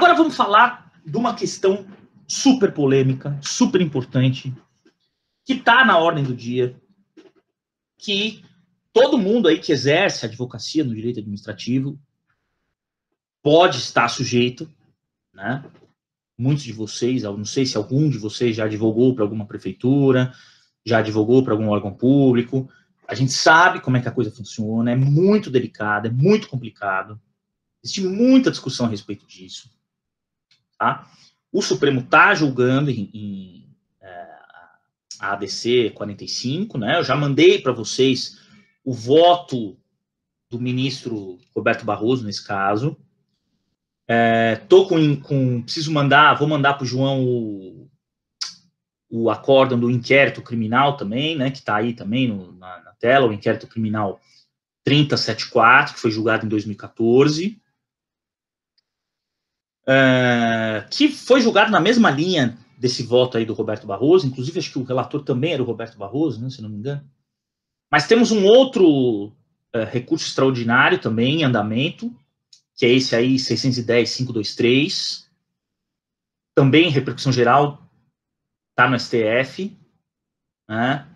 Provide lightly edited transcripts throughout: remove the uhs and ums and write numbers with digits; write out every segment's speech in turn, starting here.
Agora vamos falar de uma questão super polêmica, super importante, que está na ordem do dia, que todo mundo aí que exerce advocacia no direito administrativo pode estar sujeito, né? Muitos de vocês, eu não sei se algum de vocês já advogou para alguma prefeitura, já advogou para algum órgão público. A gente sabe como é que a coisa funciona, é muito delicado, é muito complicado. Existe muita discussão a respeito disso. Tá? O Supremo está julgando a ADC 45, né? Eu já mandei para vocês o voto do ministro Roberto Barroso nesse caso. Preciso mandar, vou mandar para o João o acórdão do inquérito criminal também, né, que está aí também na tela, o inquérito criminal 3074, que foi julgado em 2014, que foi julgado na mesma linha desse voto aí do Roberto Barroso, inclusive acho que o relator também era o Roberto Barroso, né, se não me engano. Mas temos um outro recurso extraordinário também em andamento, que é esse aí, 610.523, também em repercussão geral, está no STF, né?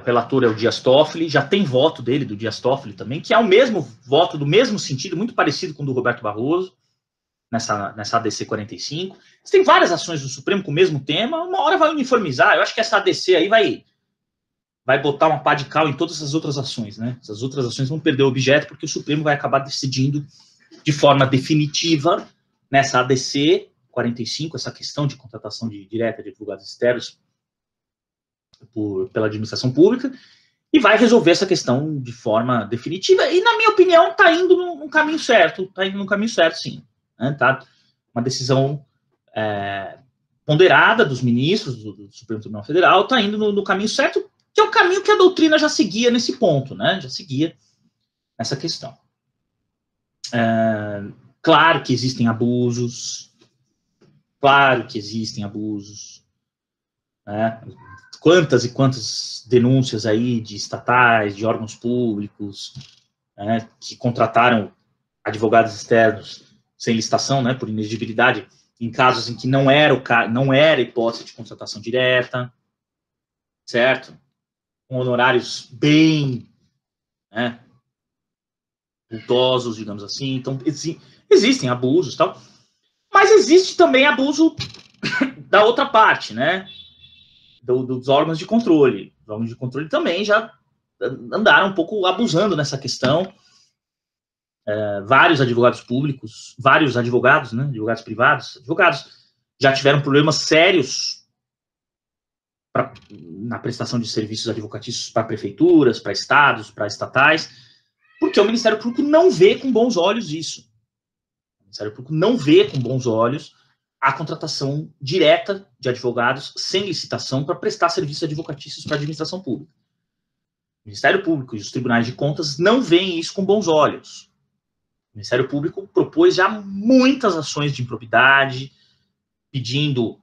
O relator é o Dias Toffoli, já tem voto dele, do Dias Toffoli também, que é o mesmo voto, do mesmo sentido, muito parecido com o do Roberto Barroso, nessa ADC 45. Tem várias ações do Supremo com o mesmo tema, uma hora vai uniformizar. Eu acho que essa ADC aí vai botar uma pá de cal em todas as outras ações, né? Essas outras ações vão perder o objeto, porque o Supremo vai acabar decidindo de forma definitiva nessa ADC 45, essa questão de contratação direta de advogados externos pela administração pública, e vai resolver essa questão de forma definitiva, e na minha opinião está indo no caminho certo, está indo no caminho certo, sim. Né? Tá uma decisão ponderada dos ministros do Supremo Tribunal Federal, está indo no caminho certo, que é o caminho que a doutrina já seguia nesse ponto, né? Já seguia nessa questão. Claro que existem abusos, né? Quantas e quantas denúncias aí de estatais, de órgãos públicos, né, que contrataram advogados externos sem licitação, né, por inexigibilidade, em casos em que não era hipótese de contratação direta, certo? Com honorários bem, né, cultosos, digamos assim. Então, existem abusos, tal, mas existe também abuso da outra parte, né? Dos órgãos de controle. Os órgãos de controle também já andaram um pouco abusando nessa questão. Vários advogados públicos, vários advogados, né, advogados privados, já tiveram problemas sérios na prestação de serviços advocatícios para prefeituras, para estados, para estatais, porque o Ministério Público não vê com bons olhos isso. O Ministério Público não vê com bons olhos a contratação direta de advogados sem licitação para prestar serviços advocatícios para a administração pública. O Ministério Público e os tribunais de contas não veem isso com bons olhos. O Ministério Público propôs já muitas ações de improbidade, pedindo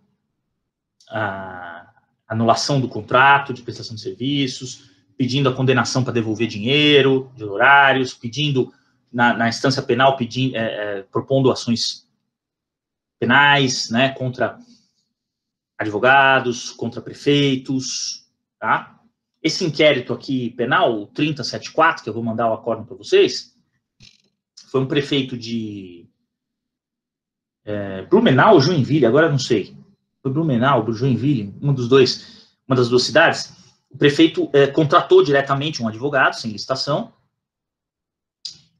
a anulação do contrato de prestação de serviços, pedindo a condenação para devolver dinheiro de honorários, pedindo, na instância penal, propondo ações penais, né, contra advogados, contra prefeitos, tá? Esse inquérito aqui penal, o 3074, que eu vou mandar o acórdão para vocês, foi um prefeito de Blumenau ou Joinville, agora não sei. Foi Blumenau, Joinville, uma das duas cidades. O prefeito contratou diretamente um advogado, sem licitação,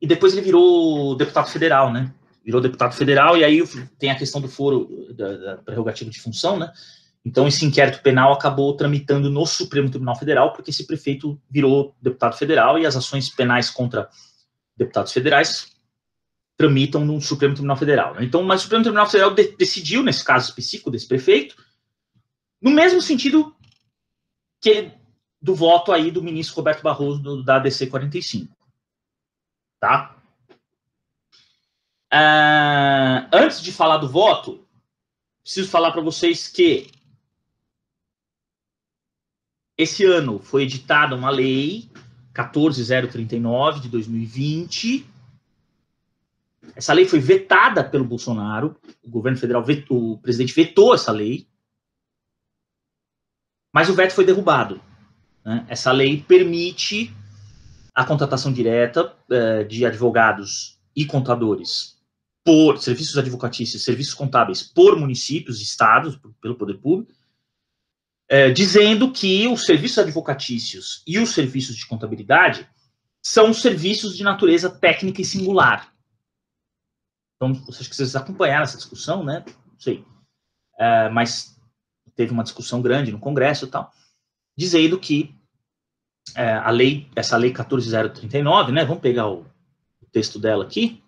e depois ele virou deputado federal, né? Virou deputado federal, e aí tem a questão do foro, da prerrogativa de função, né? Então, esse inquérito penal acabou tramitando no Supremo Tribunal Federal, porque esse prefeito virou deputado federal, e as ações penais contra deputados federais tramitam no Supremo Tribunal Federal. Né? Então, mas o Supremo Tribunal Federal decidiu, nesse caso específico desse prefeito, no mesmo sentido do voto aí do ministro Roberto Barroso da ADC 45. Tá? Antes de falar do voto, preciso falar para vocês que esse ano foi editada uma lei 14.039 de 2020, Essa lei foi vetada pelo Bolsonaro, o governo federal o presidente vetou essa lei, mas o veto foi derrubado. Né? Essa lei permite a contratação direta de advogados e contadores por serviços advocatícios, serviços contábeis por municípios e estados, pelo poder público, dizendo que os serviços advocatícios e os serviços de contabilidade são serviços de natureza técnica e singular. Então, acho que vocês acompanharam essa discussão, né? Não sei. Mas teve uma discussão grande no Congresso e tal, dizendo que essa lei 14.039, né? Vamos pegar o texto dela aqui.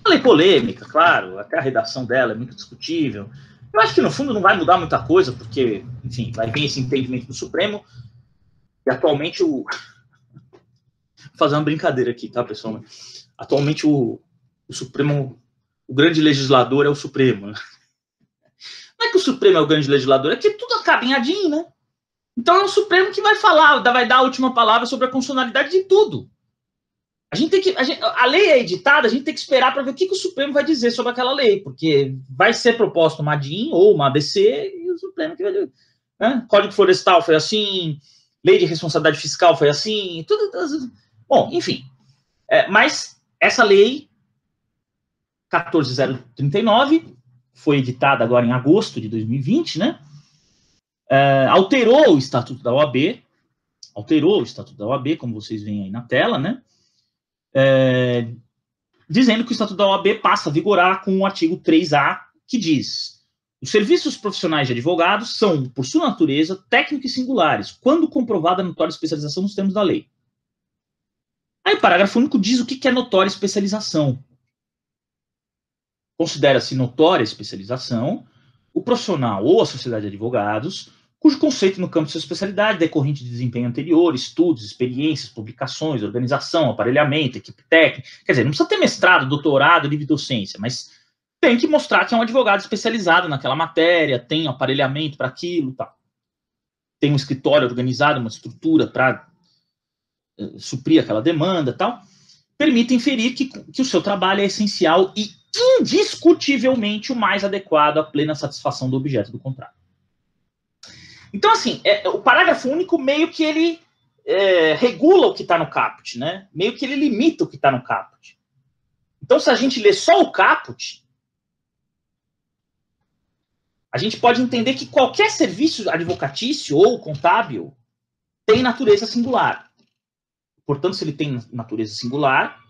Uma lei polêmica, claro, até a redação dela é muito discutível. Eu acho que, no fundo, não vai mudar muita coisa, porque, enfim, vai vir esse entendimento do Supremo, e atualmente Vou fazer uma brincadeira aqui, tá, pessoal? Atualmente o Supremo, o grande legislador é o Supremo. Não é que o Supremo é o grande legislador, é que tudo acaba em ADIM, né? Então é o Supremo que vai falar, vai dar a última palavra sobre a constitucionalidade de tudo. A lei é editada, a gente tem que esperar para ver o que o Supremo vai dizer sobre aquela lei, porque vai ser proposto uma ADIM ou uma ABC e o Supremo que vai dizer. Né? Código Florestal foi assim, lei de responsabilidade fiscal foi assim, tudo. Bom, enfim. Mas essa lei 14.039 foi editada agora em agosto de 2020, né? Alterou o Estatuto da OAB, como vocês veem aí na tela, né? Dizendo que o Estatuto da OAB passa a vigorar com o artigo 3A, que diz: os serviços profissionais de advogados são, por sua natureza, técnicos e singulares, quando comprovada a notória especialização nos termos da lei. Aí o parágrafo único diz o que é notória especialização. Considera-se notória especialização o profissional ou a sociedade de advogados cujo conceito no campo de sua especialidade, decorrente de desempenho anterior, estudos, experiências, publicações, organização, aparelhamento, equipe técnica. Quer dizer, não precisa ter mestrado, doutorado, livre docência, mas tem que mostrar que é um advogado especializado naquela matéria, tem aparelhamento para aquilo, tá? Tem um escritório organizado, uma estrutura para suprir aquela demanda, tal. Permite inferir que o seu trabalho é essencial e indiscutivelmente o mais adequado à plena satisfação do objeto do contrato. Então, assim, o parágrafo único meio que ele regula o que está no caput, né? Meio que ele limita o que está no caput. Então, se a gente ler só o caput, a gente pode entender que qualquer serviço advocatício ou contábil tem natureza singular. Portanto, se ele tem natureza singular,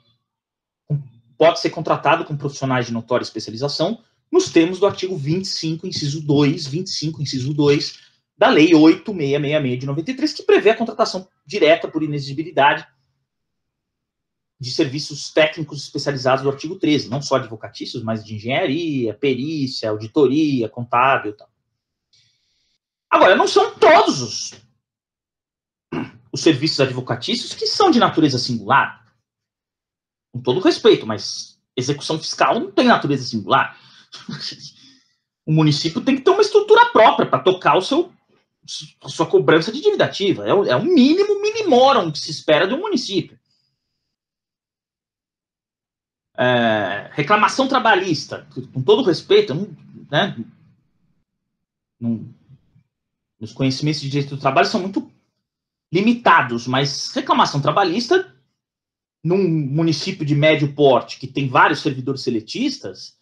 pode ser contratado com profissionais de notória especialização nos termos do artigo 25, inciso 2, da Lei 8.666 de 93, que prevê a contratação direta por inexigibilidade de serviços técnicos especializados do artigo 13, não só advocatícios, mas de engenharia, perícia, auditoria, contábil e tal. Agora, não são todos os serviços advocatícios que são de natureza singular. Com todo respeito, mas execução fiscal não tem natureza singular. O município tem que ter uma estrutura própria para tocar a sua cobrança de dívida ativa. É um mínimo minimorum que se espera de um município. Reclamação trabalhista, com todo respeito, né, os conhecimentos de direito do trabalho são muito limitados, mas reclamação trabalhista, num município de médio porte, que tem vários servidores seletistas,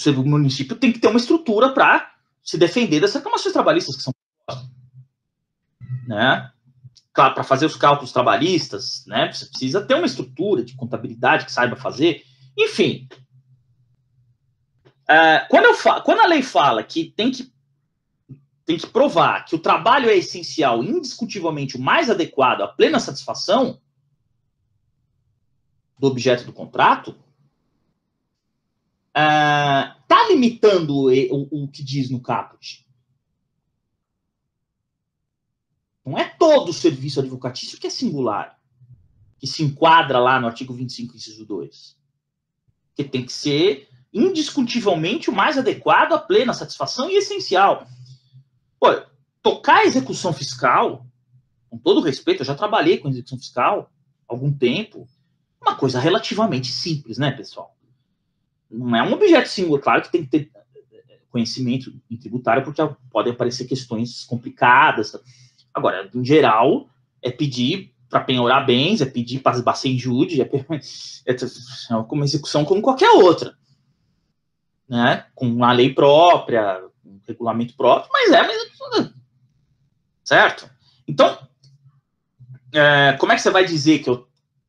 o município tem que ter uma estrutura para se defender das reclamações trabalhistas que são, né? Claro, para fazer os cálculos trabalhistas, né? Você precisa ter uma estrutura de contabilidade que saiba fazer. Enfim, quando a lei fala que tem que provar que o trabalho é essencial, indiscutivelmente o mais adequado à plena satisfação do objeto do contrato, está limitando o que diz no caput. Não é todo o serviço advocatício que é singular, que se enquadra lá no artigo 25, inciso 2. Que tem que ser indiscutivelmente o mais adequado à plena satisfação e essencial. Pô, tocar a execução fiscal, com todo respeito, eu já trabalhei com execução fiscal há algum tempo, uma coisa relativamente simples, né, pessoal? Não é um objeto singular, claro que tem que ter conhecimento em tributário, porque podem aparecer questões complicadas. Agora, em geral, é pedir para penhorar bens, é pedir para esbacer em júri, é uma execução como qualquer outra, né? Com uma lei própria, um regulamento próprio, mas certo? Então, como é que você vai dizer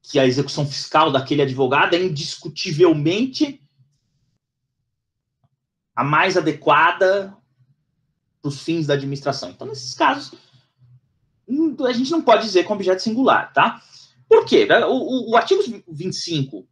que a execução fiscal daquele advogado é indiscutivelmente a mais adequada para os fins da administração? Então, nesses casos, a gente não pode dizer com objeto singular, tá? Por quê? O artigo 25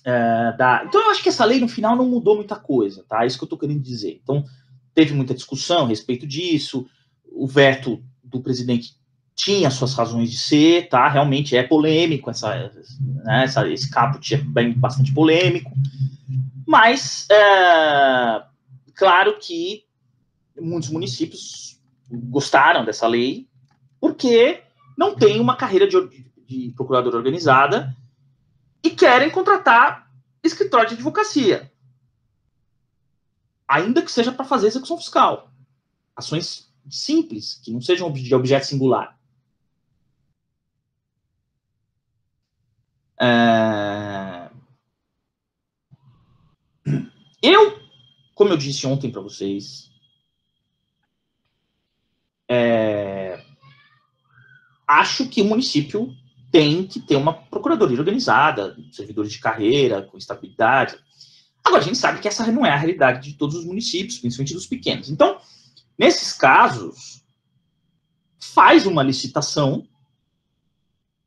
Então, eu acho que essa lei, no final, não mudou muita coisa, tá? É isso que eu estou querendo dizer. Então, teve muita discussão a respeito disso, o veto do presidente tinha suas razões de ser, tá? Realmente é polêmico, esse caput é bastante polêmico, mas, claro que muitos municípios gostaram dessa lei, porque não tem uma carreira de procurador organizada e querem contratar escritório de advocacia, ainda que seja para fazer execução fiscal. Ações simples, que não sejam de objeto singular. Como eu disse ontem para vocês, acho que o município tem que ter uma procuradoria organizada, servidores de carreira, com estabilidade. Agora, a gente sabe que essa não é a realidade de todos os municípios, principalmente dos pequenos. Então, nesses casos, faz uma licitação,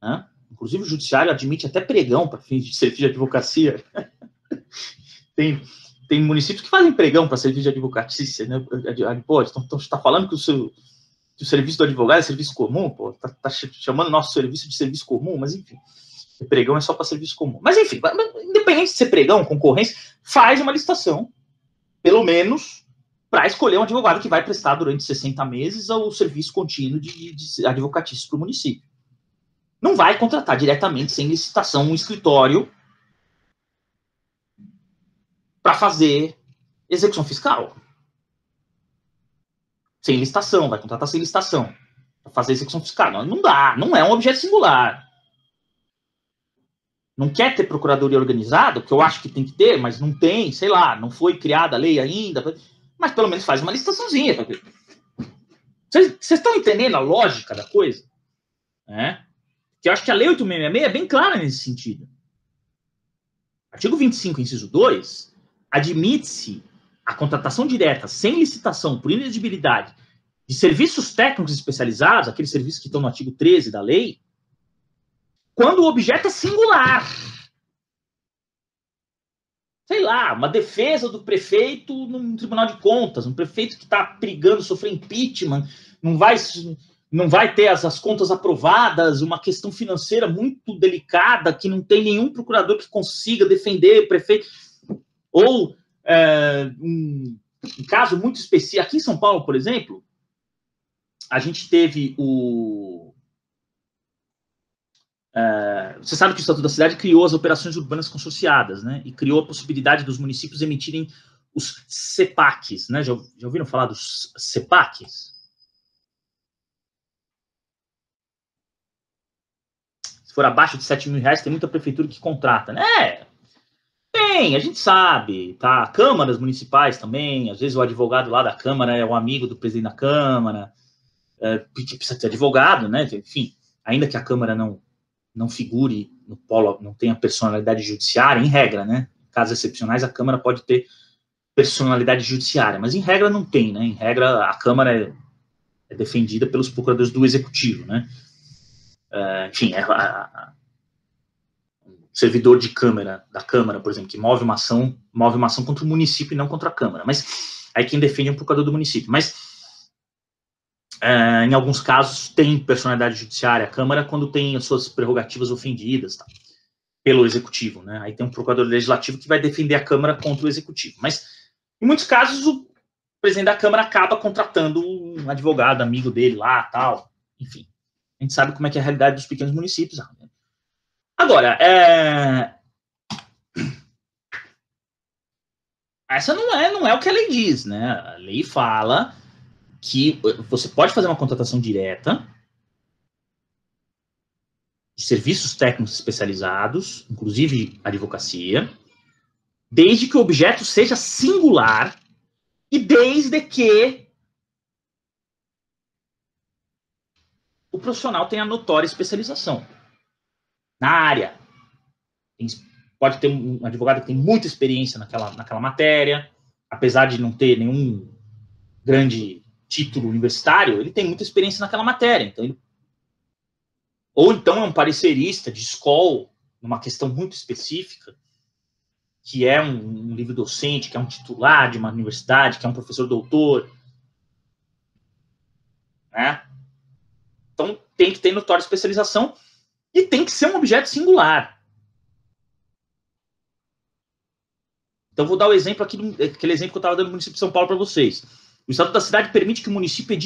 né? Inclusive o judiciário admite até pregão para fins de serviço de advocacia. Tem municípios que fazem pregão para serviço de advocacia, né? Pô, então você está falando que o serviço do advogado é serviço comum? Pô, tá chamando nosso serviço de serviço comum, mas enfim, o pregão é só para serviço comum. Mas enfim, independente de ser pregão, concorrência, faz uma licitação, pelo menos, para escolher um advogado que vai prestar durante 60 meses o serviço contínuo de advocatício para o município. Não vai contratar diretamente, sem licitação, um escritório para fazer execução fiscal. Sem licitação, vai contratar sem licitação para fazer execução fiscal. Não dá, não é um objeto singular. Não quer ter procuradoria organizada, que eu acho que tem que ter, mas não tem, sei lá, não foi criada a lei ainda, mas pelo menos faz uma licitaçãozinha. Vocês estão entendendo a lógica da coisa? Que eu acho que a Lei 8.666 é bem clara nesse sentido. Artigo 25, inciso 2, admite-se a contratação direta, sem licitação, por inelegibilidade, de serviços técnicos especializados, aqueles serviços que estão no artigo 13 da lei, quando o objeto é singular. Sei lá, uma defesa do prefeito num tribunal de contas, um prefeito que está perigando sofrer impeachment, não vai ter as contas aprovadas, uma questão financeira muito delicada, que não tem nenhum procurador que consiga defender o prefeito. Ou um caso muito específico. Aqui em São Paulo, por exemplo, a gente teve você sabe que o Estatuto da Cidade criou as operações urbanas consorciadas, né? E criou a possibilidade dos municípios emitirem os CEPACs, né? Já ouviram falar dos CEPACs? Se for abaixo de R$7.000, tem muita prefeitura que contrata, né? Tem, a gente sabe, tá? Câmaras municipais também, às vezes o advogado lá da Câmara é um amigo do presidente da Câmara, porque precisa ter advogado, né? Enfim, ainda que a Câmara não figure no polo, não tenha personalidade judiciária, em regra, né? Em casos excepcionais, a Câmara pode ter personalidade judiciária, mas em regra não tem, né? Em regra, a Câmara é defendida pelos procuradores do Executivo, né? Enfim, servidor de Câmara, da Câmara, por exemplo, que move uma ação contra o município e não contra a Câmara. Mas aí quem defende é o procurador do município. Mas, em alguns casos, tem personalidade judiciária a Câmara quando tem as suas prerrogativas ofendidas, tá, pelo Executivo, né? Aí tem um procurador legislativo que vai defender a Câmara contra o Executivo. Mas, em muitos casos, o presidente da Câmara acaba contratando um advogado, amigo dele lá, tal, enfim, a gente sabe como é que é a realidade dos pequenos municípios. Agora, essa não é o que a lei diz, né? A lei fala que você pode fazer uma contratação direta de serviços técnicos especializados, inclusive advocacia, desde que o objeto seja singular e desde que o profissional tenha notória especialização na área. Pode ter um advogado que tem muita experiência naquela matéria, apesar de não ter nenhum grande título universitário, ele tem muita experiência naquela matéria. Então ou então é um parecerista de escola, numa questão muito específica, que é um livre docente, que é um titular de uma universidade, que é um professor doutor, né? Então tem que ter notória especialização e tem que ser um objeto singular. Então vou dar o exemplo aqui, aquele exemplo que eu estava dando no município de São Paulo para vocês. O Estatuto da Cidade permite que o município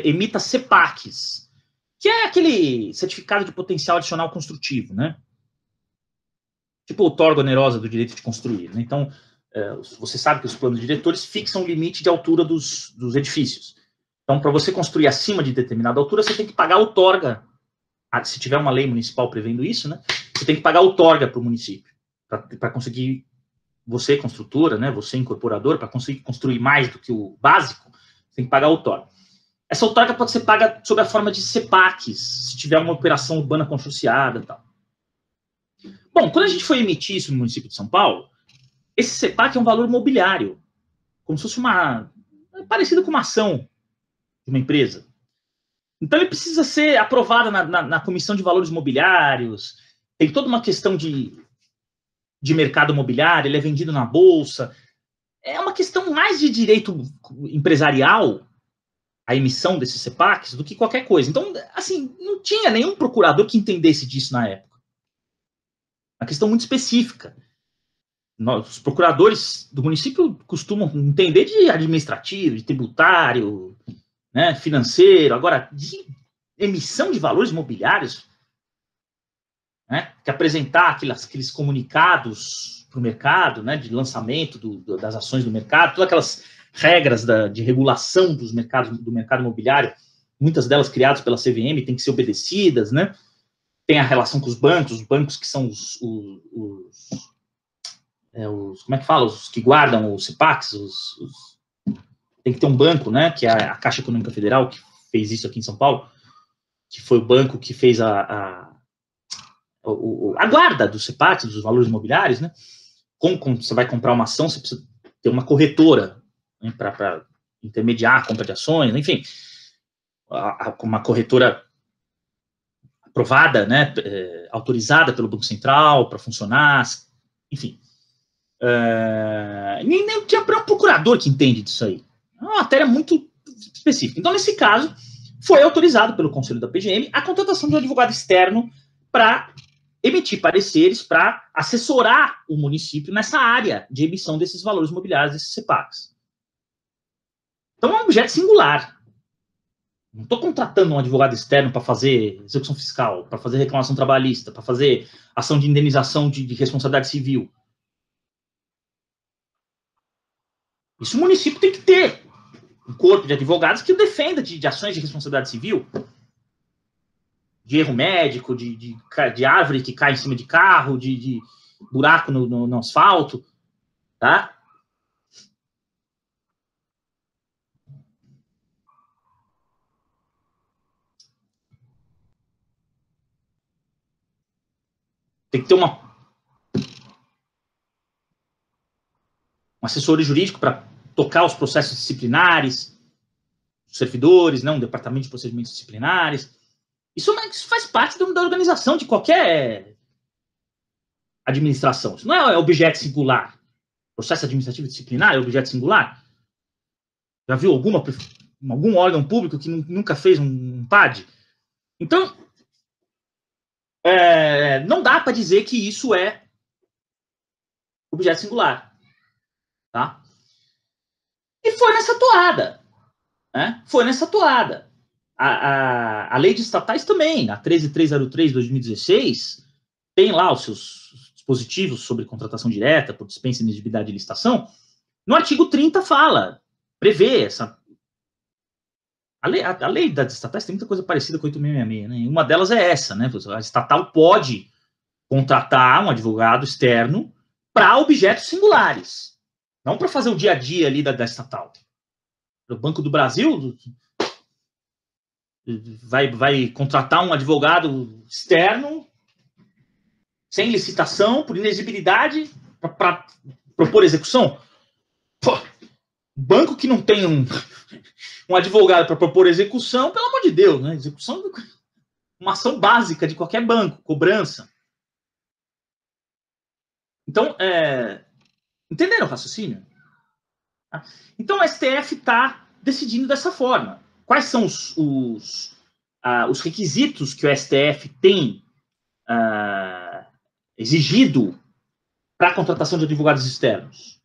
emita CEPACs, que é aquele certificado de potencial adicional construtivo, né? Tipo outorga onerosa do direito de construir, né? Então, você sabe que os planos diretores fixam o limite de altura dos edifícios. Então, para você construir acima de determinada altura, você tem que pagar outorga. Se tiver uma lei municipal prevendo isso, né? Você tem que pagar outorga para o município, para conseguir, você construtora, né? Você incorporador, para conseguir construir mais do que o básico, você tem que pagar outorga. Essa outorga pode ser paga sob a forma de CEPACs, se tiver uma operação urbana consorciada e tal. Bom, quando a gente foi emitir isso no município de São Paulo, esse CEPAC é um valor mobiliário, como se fosse parecido com uma ação de uma empresa. Então ele precisa ser aprovado na Comissão de Valores Mobiliários, tem toda uma questão de mercado imobiliário, ele é vendido na bolsa. É uma questão mais de direito empresarial, a emissão desses CEPACs, do que qualquer coisa. Então, assim, não tinha nenhum procurador que entendesse disso na época. Uma questão muito específica. Os procuradores do município costumam entender de administrativo, de tributário, né, financeiro. Agora, de emissão de valores imobiliários, né, que apresentar aqueles comunicados para o mercado, né, de lançamento das ações do mercado, todas aquelas regras de regulação do mercado imobiliário, muitas delas criadas pela CVM, têm que ser obedecidas, né? Tem a relação com os bancos que são como é que fala? Os que guardam os CEPACs, tem que ter um banco, né? Que é a Caixa Econômica Federal, que fez isso aqui em São Paulo, que foi o banco que fez a guarda dos CEPACs, dos valores imobiliários, né? Como você vai comprar uma ação, você precisa ter uma corretora, né, para intermediar a compra de ações, enfim, uma corretora aprovada, né, autorizada pelo Banco Central para funcionar, enfim. Nem tinha um procurador que entende disso aí. É uma matéria muito específica. Então, nesse caso, foi autorizado pelo Conselho da PGM a contratação de um advogado externo para emitir pareceres, para assessorar o município nessa área de emissão desses valores imobiliários, desses CEPACs. Então, é um objeto singular. Não estou contratando um advogado externo para fazer execução fiscal, para fazer reclamação trabalhista, para fazer ação de indenização de responsabilidade civil. Isso o município tem que ter um corpo de advogados que o defenda de ações de responsabilidade civil, de erro médico, de árvore que cai em cima de carro, de buraco no asfalto, tá? Tem que ter um assessor jurídico para tocar os processos disciplinares, os servidores, né, um departamento de procedimentos disciplinares. Isso faz parte da organização de qualquer administração. Isso não é objeto singular. Processo administrativo disciplinar é objeto singular? Já viu algum órgão público que nunca fez um PAD? Então, não dá para dizer que isso é objeto singular. Tá? E foi nessa toada. Né? Foi nessa toada. A lei de estatais também, a 13303 de 2016, tem lá os seus dispositivos sobre contratação direta por dispensa, inexigibilidade e licitação. No artigo 30 prevê essa... A lei das estatais tem muita coisa parecida com 8666, né? Uma delas é essa, né? A estatal pode contratar um advogado externo para objetos singulares, não para fazer o dia a dia ali da estatal. O Banco do Brasil vai contratar um advogado externo sem licitação, por inexigibilidade, para propor execução. Pô, banco que não tem um advogado para propor execução, pelo amor de Deus, né? Execução é uma ação básica de qualquer banco, cobrança. Então, entenderam o raciocínio? Então, o STF está decidindo dessa forma. Quais são os requisitos que o STF tem exigido para a contratação de advogados externos?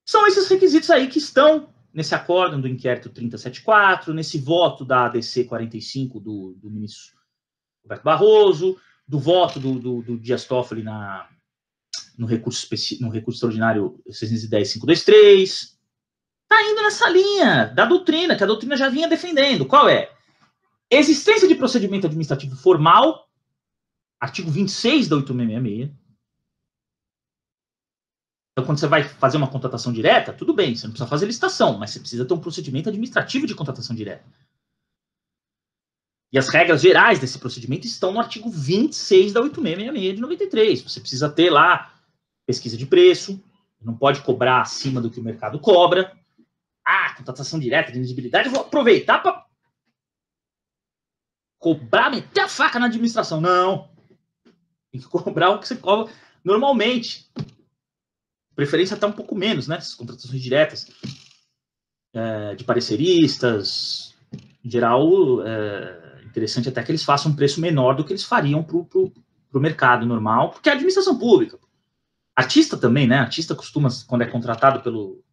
São esses requisitos aí que estão nesse acórdão do inquérito 3074, nesse voto da ADC 45 do ministro Roberto Barroso, do voto do Dias Toffoli no recurso extraordinário 610.523. Está indo nessa linha da doutrina, que a doutrina já vinha defendendo. Qual é? Existência de procedimento administrativo formal, artigo 26 da 8666. Então, quando você vai fazer uma contratação direta, tudo bem, você não precisa fazer licitação, mas você precisa ter um procedimento administrativo de contratação direta. E as regras gerais desse procedimento estão no artigo 26 da 8666 de 93. Você precisa ter lá pesquisa de preço, não pode cobrar acima do que o mercado cobra. Contratação direta de inexigibilidade, eu vou aproveitar para cobrar, meter a faca na administração. Não. Tem que cobrar o que você cobra normalmente. Preferência até um pouco menos, né? Essas contratações diretas de pareceristas. Em geral, interessante até que eles façam um preço menor do que eles fariam para o mercado normal, porque é a administração pública. Artista também, né? Artista costuma, quando é contratado pelo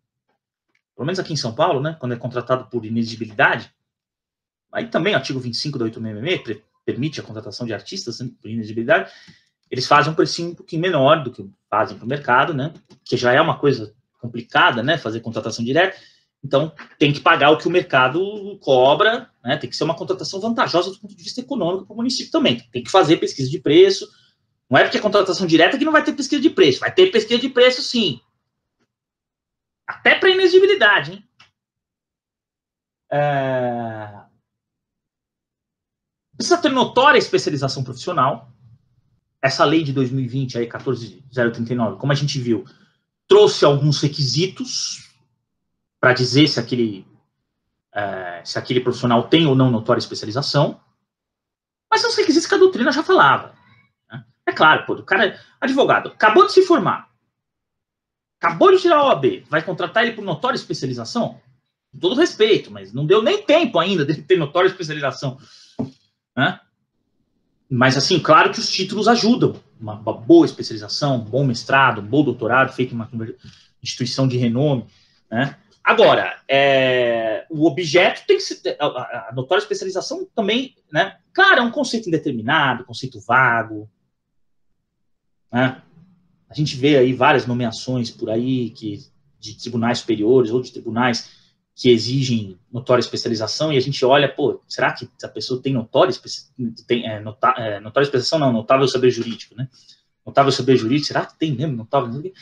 menos aqui em São Paulo, né? Quando é contratado por inexigibilidade, aí também o artigo 25 da 8666 permite a contratação de artistas, né, por inexigibilidade, eles fazem um precinho um pouquinho menor do que fazem para o mercado, né? Que já é uma coisa complicada, né? Fazer contratação direta. Então, tem que pagar o que o mercado cobra, né? Tem que ser uma contratação vantajosa do ponto de vista econômico para o município também. Tem que fazer pesquisa de preço. Não é porque é contratação direta que não vai ter pesquisa de preço. Vai ter pesquisa de preço, sim. Até para inexigibilidade, hein? Precisa ter notória especialização profissional. Essa lei de 2020, aí, 14.039, como a gente viu, trouxe alguns requisitos para dizer se aquele profissional tem ou não notória especialização, mas são os requisitos que a doutrina já falava. Né? É claro, o cara, advogado, acabou de se formar, acabou de tirar a OAB, vai contratar ele por notória especialização? Com todo respeito, mas não deu nem tempo ainda dele ter notória especialização. Né? Mas, assim, claro que os títulos ajudam. Uma boa especialização, um bom mestrado, um bom doutorado feito em uma instituição de renome. Né? Agora, o objeto tem que ser... A notória especialização também, né? Claro, é um conceito indeterminado, conceito vago. Né? A gente vê aí várias nomeações por aí de tribunais superiores ou de tribunais que exigem notória especialização e a gente olha, será que a pessoa tem notória especialização? Não, notável saber jurídico, né? Notável saber jurídico, será que tem mesmo notável?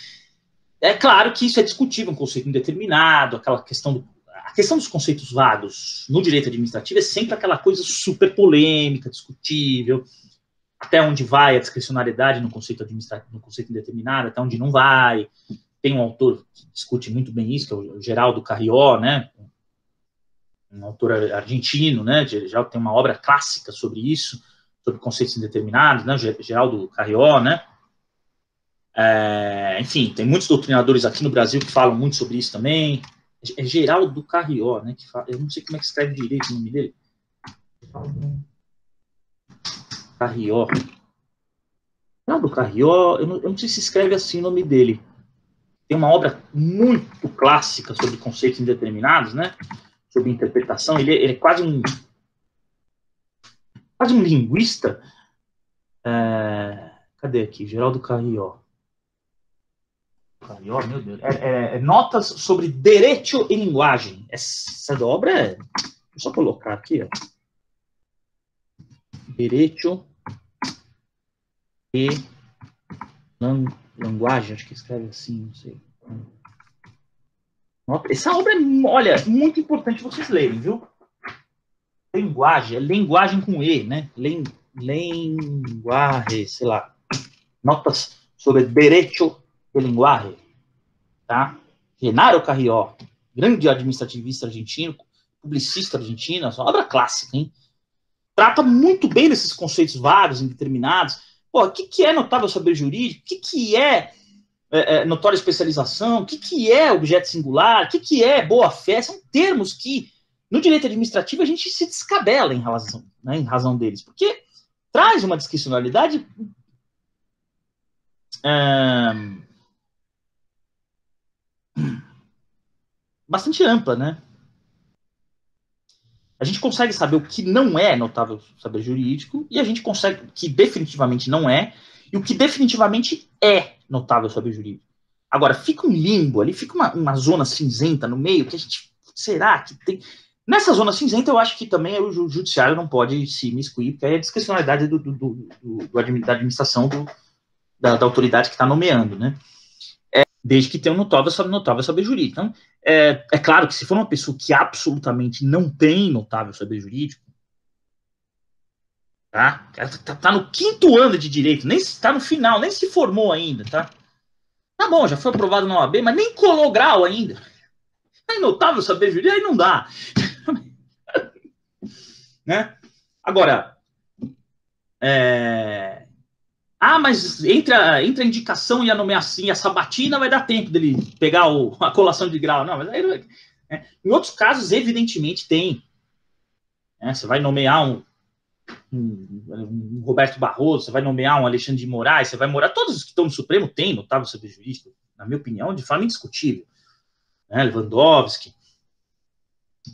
É claro que isso é discutível, um conceito indeterminado, a questão dos conceitos vagos no direito administrativo é sempre aquela coisa super polêmica, discutível, até onde vai a discricionariedade no conceito administrativo, no conceito indeterminado, até onde não vai. Tem um autor que discute muito bem isso, que é o Geraldo Carrió, né? Um autor argentino, né? Já tem uma obra clássica sobre isso, sobre conceitos indeterminados, né? Geraldo Carrió, né? Enfim, tem muitos doutrinadores aqui no Brasil que falam muito sobre isso também. É Geraldo Carrió, né? Eu não sei como é que escreve direito o nome dele. Carrió. Geraldo Carrió, eu não sei se escreve assim o nome dele. Tem uma obra muito clássica sobre conceitos indeterminados, né? Sobre interpretação. Ele é quase Quase um linguista. Cadê aqui? Geraldo Carrió. Carrió, meu Deus. Notas sobre direito e linguagem. Essa obra é... Vou só colocar aqui, ó. Direito e linguagem, acho que escreve assim, não sei. Essa obra é, olha, muito importante vocês lerem, viu? Linguagem, é linguagem com E, né? Linguagem, sei lá. Notas sobre direito e linguagem, tá? Genaro Carrió, grande administrativista argentino, publicista argentino, essa obra clássica, hein? Trata muito bem desses conceitos vagos, indeterminados. Pô, o que é notável saber jurídico? O que é notória especialização? O que é objeto singular? O que é boa-fé? São termos que, no direito administrativo, a gente se descabela em razão deles, porque traz uma discricionalidade bastante ampla, né? A gente consegue saber o que não é notável saber jurídico, e a gente consegue o que definitivamente não é, e o que definitivamente é notável saber jurídico. Agora, fica um limbo ali, fica uma zona cinzenta no meio, que a gente, será que tem... Nessa zona cinzenta, eu acho que também o judiciário não pode se imiscuir, porque aí é a discricionalidade da administração da autoridade que está nomeando, né? Desde que tenha um notável saber jurídico. Então, é claro que se for uma pessoa que absolutamente não tem notável saber jurídico, tá? Tá no 5º ano de direito, nem está no final, nem se formou ainda, tá? Tá bom, já foi aprovado na OAB, mas nem colou grau ainda. É notável saber jurídico, aí não dá. Né? Agora, mas entre a indicação e a nomeação, a sabatina, vai dar tempo dele pegar a colação de grau. Não, mas aí, em outros casos, evidentemente, tem. Você vai nomear um Roberto Barroso, você vai nomear um Alexandre de Moraes, você vai morar. Todos os que estão no Supremo têm notável saber jurídico, na minha opinião, de forma indiscutível. Lewandowski,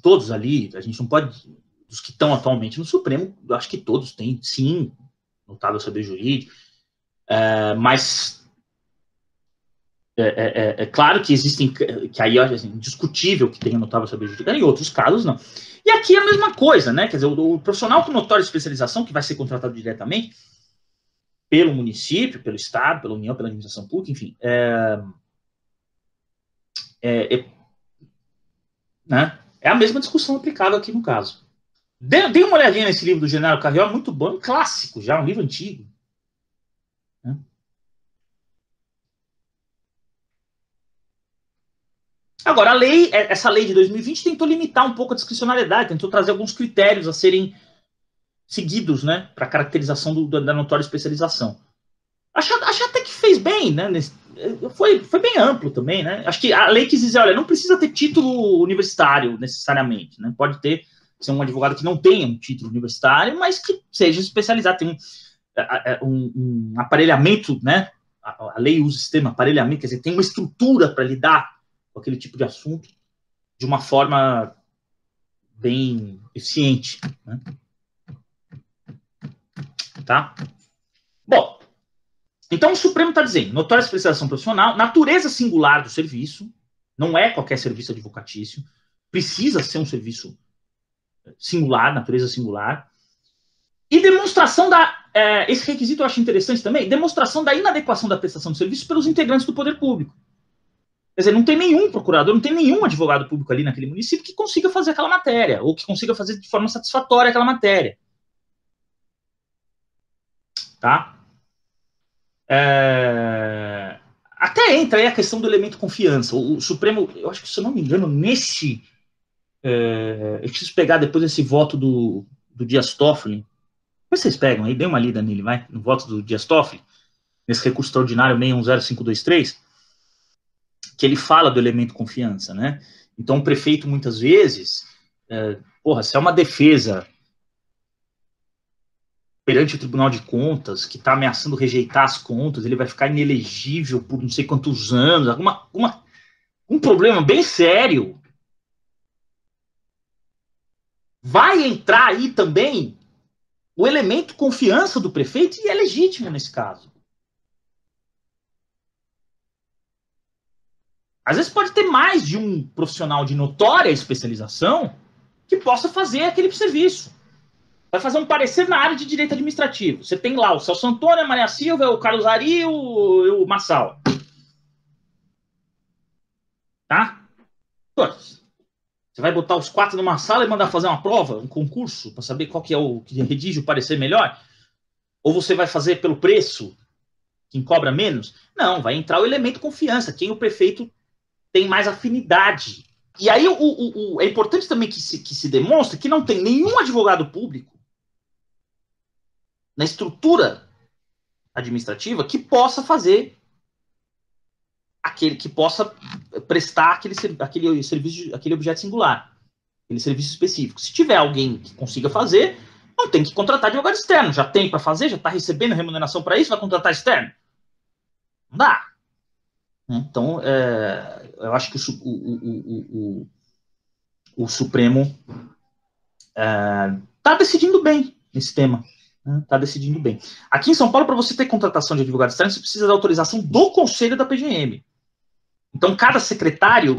todos ali, a gente não pode. Os que estão atualmente no Supremo, eu acho que todos têm, sim, notável saber jurídico. Mas é claro que existem, que aí é indiscutível que tenha notável saber jurídico, em outros casos não. E aqui é a mesma coisa, né? Quer dizer, o profissional com notória especialização, que vai ser contratado diretamente pelo município, pelo Estado, pela União, pela administração pública, enfim, né? É a mesma discussão aplicada aqui no caso. Dê uma olhadinha nesse livro do Genaro Carrió, é muito bom, um clássico já, um livro antigo. Né? Agora, essa lei de 2020 tentou limitar um pouco a discricionalidade, tentou trazer alguns critérios a serem seguidos, né, para caracterização da notória especialização. Acho até que fez bem, né? Foi bem amplo também, né? Acho que a lei quis dizer, olha, não precisa ter título universitário necessariamente, né? Pode ser um advogado que não tenha um título universitário, mas que seja especializado, tem um aparelhamento, né? A lei usa o sistema aparelhamento, quer dizer, tem uma estrutura para lidar com aquele tipo de assunto de uma forma bem eficiente, né? Tá? Bom, então o Supremo está dizendo, notória especialização profissional, natureza singular do serviço, não é qualquer serviço advocatício, precisa ser um serviço singular, natureza singular, e demonstração esse requisito eu acho interessante também, demonstração da inadequação da prestação de serviço pelos integrantes do poder público. Quer dizer, não tem nenhum procurador, não tem nenhum advogado público ali naquele município que consiga fazer aquela matéria, ou que consiga fazer de forma satisfatória aquela matéria. Tá? Até entra aí a questão do elemento confiança. O Supremo, eu acho que, se eu não me engano, eu preciso pegar depois esse voto do Dias Toffoli. Depois vocês pegam aí, dê uma lida nele, vai, no voto do Dias Toffoli, nesse recurso extraordinário 610523, que ele fala do elemento confiança, né? Então, o prefeito, muitas vezes, se é uma defesa perante o Tribunal de Contas, que está ameaçando rejeitar as contas, ele vai ficar inelegível por não sei quantos anos, um problema bem sério. Vai entrar aí também o elemento confiança do prefeito e é legítimo nesse caso. Às vezes pode ter mais de um profissional de notória especialização que possa fazer aquele serviço. Vai fazer um parecer na área de direito administrativo. Você tem lá o Celso Antônio, a Maria Silva, o Carlos Ari e o Marçal. Tá? Você vai botar os 4 numa sala e mandar fazer uma prova, um concurso, para saber qual que é o que redige o parecer melhor? Ou você vai fazer pelo preço, quem cobra menos? Não, vai entrar o elemento confiança, quem o prefeito tem mais afinidade. E aí é importante também que se demonstre que não tem nenhum advogado público na estrutura administrativa que possa fazer que possa prestar aquele serviço, aquele objeto singular, aquele serviço específico. Se tiver alguém que consiga fazer, não tem que contratar advogado externo. Já tem para fazer, já está recebendo remuneração para isso, vai contratar externo? Não dá. Então, eu acho que o Supremo está decidindo bem nesse tema. Está decidindo bem. Aqui em São Paulo, para você ter contratação de advogado externo, você precisa da autorização do Conselho da PGM. Então, cada secretário,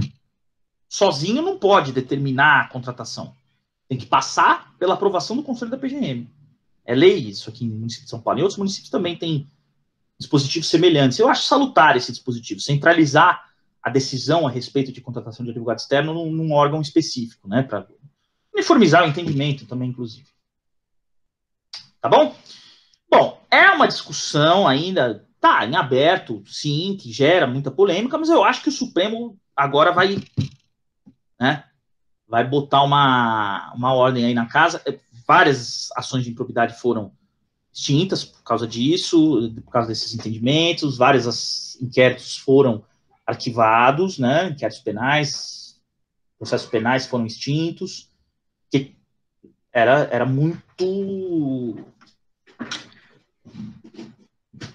sozinho, não pode determinar a contratação. Tem que passar pela aprovação do Conselho da PGM. É lei isso aqui no município de São Paulo. Em outros municípios também tem dispositivos semelhantes. Eu acho salutar esse dispositivo, centralizar a decisão a respeito de contratação de advogado externo num órgão específico, né, para uniformizar o entendimento também, inclusive. Tá bom? Bom, é uma discussão ainda, tá, em aberto, sim, que gera muita polêmica, mas eu acho que o Supremo agora vai botar uma ordem aí na casa. Várias ações de improbidade foram extintas por causa disso, por causa desses entendimentos, vários inquéritos foram arquivados, né, inquéritos penais, processos penais foram extintos, que era muito...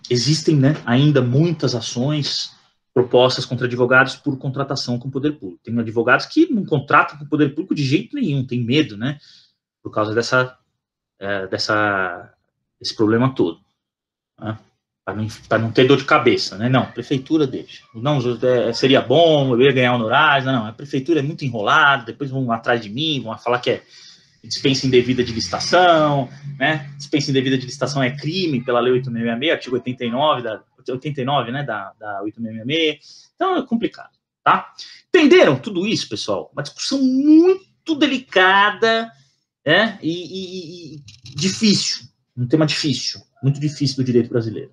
Existem, né, ainda muitas ações propostas contra advogados por contratação com o poder público. Tem advogados que não contratam com o poder público de jeito nenhum, tem medo, né, por causa desse problema todo, né? Para não ter dor de cabeça, né? Não, a prefeitura deixa. Não, seria bom, eu ia ganhar honorários. Não, a prefeitura é muito enrolada, depois vão atrás de mim, vão falar que é dispensa indevida de licitação, né? Dispensa indevida de licitação é crime pela Lei 8666, artigo 89, né, da 8666. Então é complicado, tá? Entenderam tudo isso, pessoal? Uma discussão muito delicada, né? E difícil, um tema difícil, muito difícil do direito brasileiro.